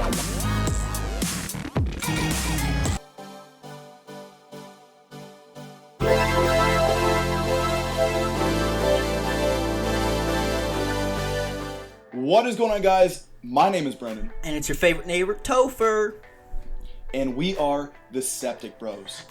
What is going on, guys? My name is Brendan. And it's your favorite neighbor, Toefur. And we are the Septic Bros.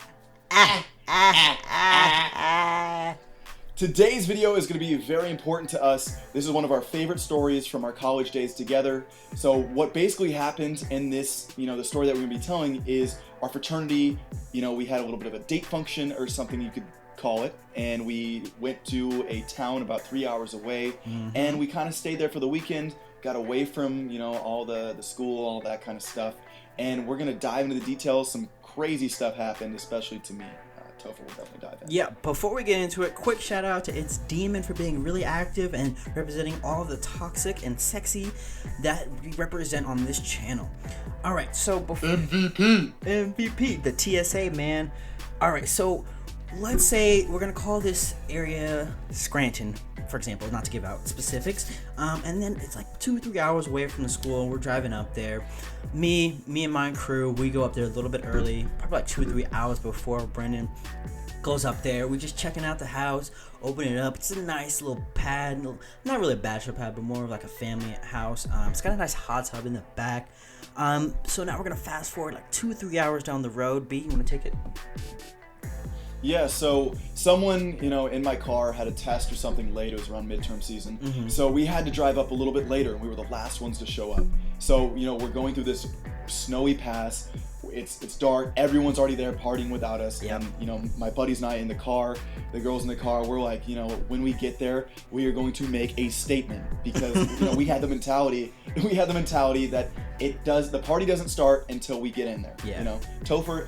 Today's video is going to be very important to us. This is one of our favorite stories from our college days together. So what basically happened in this, the story that we're going to be telling is our fraternity, we had a little bit of a date function or something you could call it, and we went to a town about 3 hours away, and we kind of stayed there for the weekend, got away from all the school, all that kind of stuff, and we're gonna dive into the details. Some crazy stuff happened, especially to me. Toefur will definitely dive in. Yeah, before we get into it, quick shout out to It's Demon for being really active and representing all of the toxic and sexy that we represent on this channel. All right, so before MVP, the TSA, man. All right, so let's say we're gonna call this area Scranton, for example, not to give out specifics. And then it's like 2-3 hours away from the school. We're driving up there. Me and my crew, we go up there a little bit early, probably like 2-3 hours before Brendan goes up there. We're just checking out the house, opening it up. It's a nice little pad, not really a bachelor pad, but more of like a family house. It's got a nice hot tub in the back. So now we're gonna fast forward like 2-3 hours down the road. B, you wanna take it? Yeah, so someone, in my car had a test or something late. It was around midterm season. So we had to drive up a little bit later, and we were the last ones to show up. So, we're going through this snowy pass. It's dark. Everyone's already there partying without us. Yep. And, my buddies and I in the car, the girls in the car, we're like, when we get there, we are going to make a statement. Because, we had the mentality that the party doesn't start until we get in there. Yeah. Toefur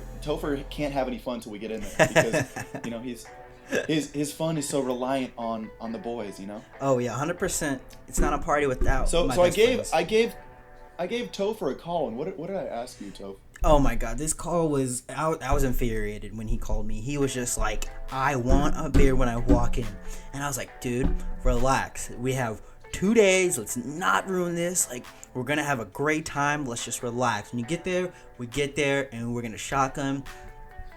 can't have any fun until we get in there because his fun is so reliant on the boys. Oh yeah, 100%. It's not a party without. So my I best gave friends. Toefur a call, and what did I ask you, Toef? Oh my god, this call was I was infuriated when he called me. He was just like, I want a beer when I walk in, and I was like, dude, relax. We have 2 days. Let's not ruin this. Like, we're gonna have a great time. Let's just relax. When you get there, we get there, and we're gonna shotgun.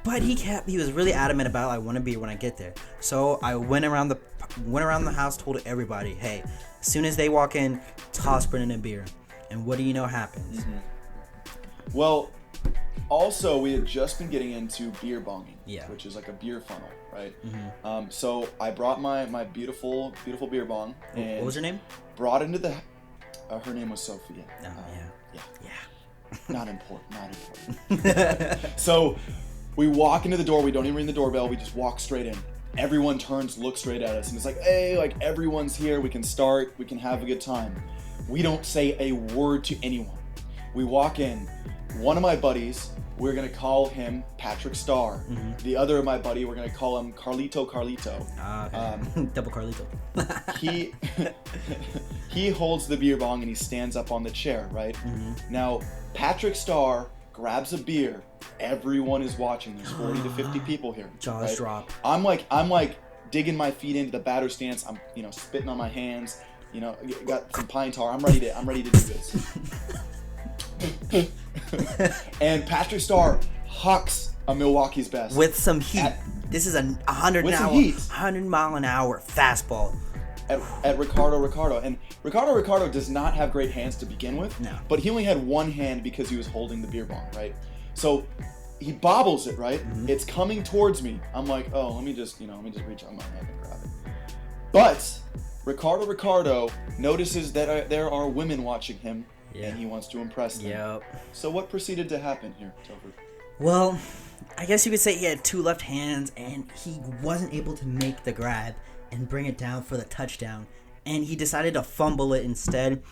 But he was really adamant about, I want a beer when I get there. So I went around the house, told everybody, hey, as soon as they walk in, toss Brennan a beer. And what do you know happens? Well, also we had just been getting into beer bonging, which is like a beer funnel, right? So I brought my beautiful beer bong. And what was her name? Brought into the. Her name was Sophia. Yeah. Not important. So we walk into the door. We don't even ring the doorbell. We just walk straight in. Everyone turns, looks straight at us, and it's like, hey, like everyone's here. We can start. We can have a good time. We don't say a word to anyone. We walk in. One of my buddies, we're gonna call him Patrick Starr. The other of my buddy, we're gonna call him Carlito. Okay. Double Carlito. He holds the beer bong and he stands up on the chair, right? Now, Patrick Starr grabs a beer. Everyone is watching. There's 40 to 50 people here. Jaws right? drop. I'm like digging my feet into the batter stance. I'm spitting on my hands. Got some pine tar. I'm ready to do this. And Patrick Starr hucks a Milwaukee's best with some heat. This is a 100 mile an hour fastball at Ricardo. And Ricardo does not have great hands to begin with. No. But he only had one hand because he was holding the beer bong, right? So he bobbles it, right? It's coming towards me. I'm like, oh, let me just reach out my hand and grab it. But Ricardo notices that there are women watching him. And he wants to impress them. Yep. So what proceeded to happen here, Toefur? Well, I guess you could say he had two left hands, and he wasn't able to make the grab and bring it down for the touchdown. And he decided to fumble it instead.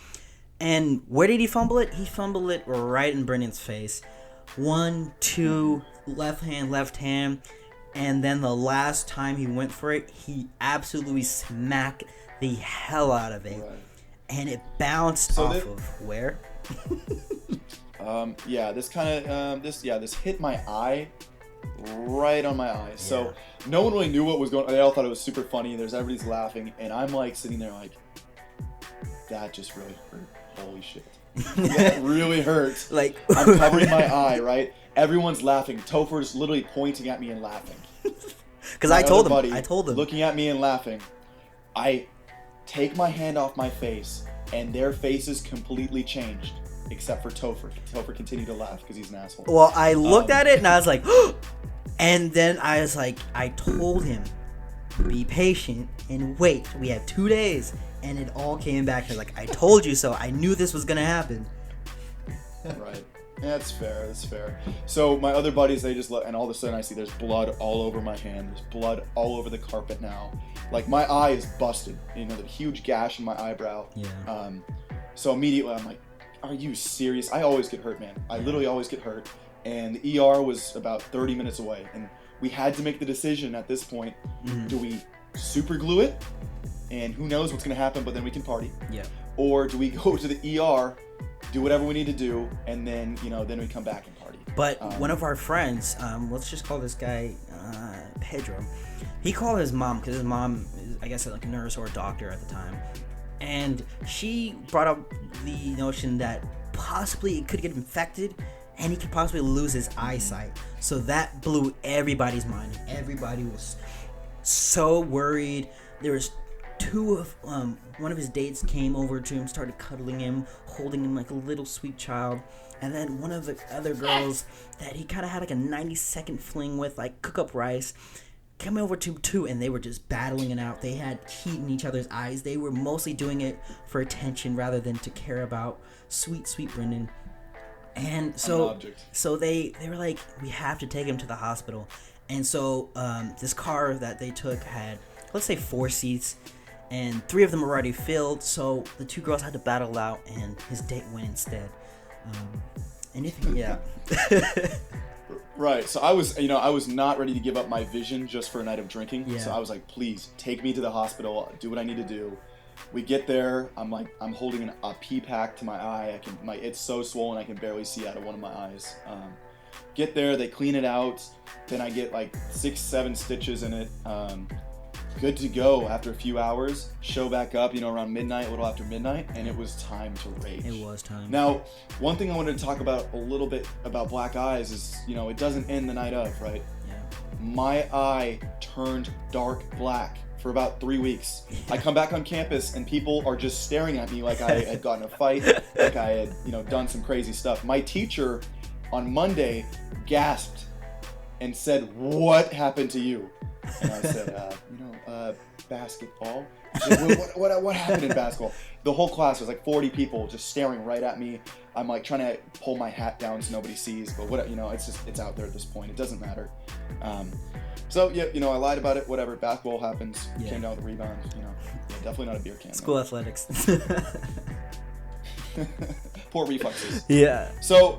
And where did he fumble it? He fumbled it right in Brennan's face. 1, 2, left hand. And then the last time he went for it, he absolutely smacked the hell out of it. Right. And it bounced off of where? This hit my eye, right on my eye. So no one really knew what was going on. They all thought it was super funny. Everybody's laughing, and I'm like sitting there like, that just really hurt. holy shit. That really hurts. Like I'm covering my eye, right? Everyone's laughing. Toefur's literally pointing at me and laughing. because I told him. Buddy looking at me and laughing. I take my hand off my face, and their faces completely changed, except for Toefur. Toefur continued to laugh because he's an asshole. Well, I looked at it and I was like, and then I was like, I told him, be patient and wait. We have 2 days, and it all came back. I was like, I told you so. I knew this was gonna happen. Right. That's fair. That's fair. So my other buddies, they just and all of a sudden I see there's blood all over my hand. There's blood all over the carpet now. Like my eye is busted. You know, the huge gash in my eyebrow. Yeah. So immediately I'm like, are you serious? I always get hurt, man. I literally always get hurt. And the ER was about 30 minutes away, and we had to make the decision at this point. Mm-hmm. Do we super glue it, and who knows what's gonna happen, but then we can party? Yeah. Or do we go to the ER, do whatever we need to do, and then then we come back and party? But one of our friends, let's just call this guy Pedro. He called his mom because his mom is, I guess, like a nurse or a doctor at the time, and she brought up the notion that possibly it could get infected, and he could possibly lose his eyesight. So that blew everybody's mind. Everybody was so worried. There was one of his dates came over to him, started cuddling him, holding him like a little sweet child. And then one of the other girls that he kind of had like a 90-second fling with, like cook up rice, came over to him too, and they were just battling it out. They had heat in each other's eyes. They were mostly doing it for attention rather than to care about sweet Brendan. And so they were like, we have to take him to the hospital. And so this car that they took had, let's say, 4 seats, and 3 of them were already filled. So the 2 girls had to battle out, and his date went instead. Yeah. Right. So I was not ready to give up my vision just for a night of drinking. Yeah. So I was like, please take me to the hospital. Do what I need to do. We get there. I'm holding a pee pack to my eye. It's so swollen I can barely see out of one of my eyes. Get there. They clean it out. Then I get like 6-7 stitches in it. Good to go after a few hours. Show back up, around midnight, a little after midnight, and it was time to rage. It was time. Now, one thing I wanted to talk about a little bit about black eyes is, it doesn't end the night of, right? Yeah. My eye turned dark black for about 3 weeks. I come back on campus and people are just staring at me like I had gotten a fight, like I had, done some crazy stuff. My teacher on Monday gasped and said, "What happened to you?" And I said, basketball. Like, what happened in basketball? The whole class was like 40 people just staring right at me. I'm like trying to pull my hat down so nobody sees, but it's out there at this point. It doesn't matter. So yeah, I lied about it. Whatever. Basketball happens. Yeah. Came down with a rebound. Definitely not a beer can. School athletics. Poor reflexes. Yeah. So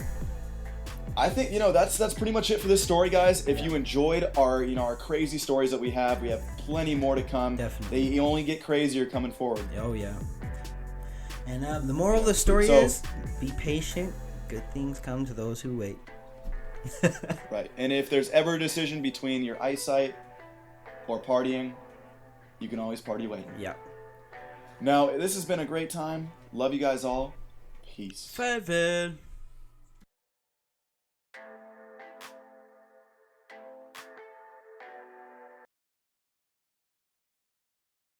I think that's pretty much it for this story, guys. If you enjoyed our crazy stories that we have plenty more to come. Definitely. They only get crazier coming forward. Oh yeah. And the moral of the story is be patient. Good things come to those who wait. Right. And if there's ever a decision between your eyesight or partying, you can always party later. Yeah. Now, this has been a great time. Love you guys all. Peace. Farewell.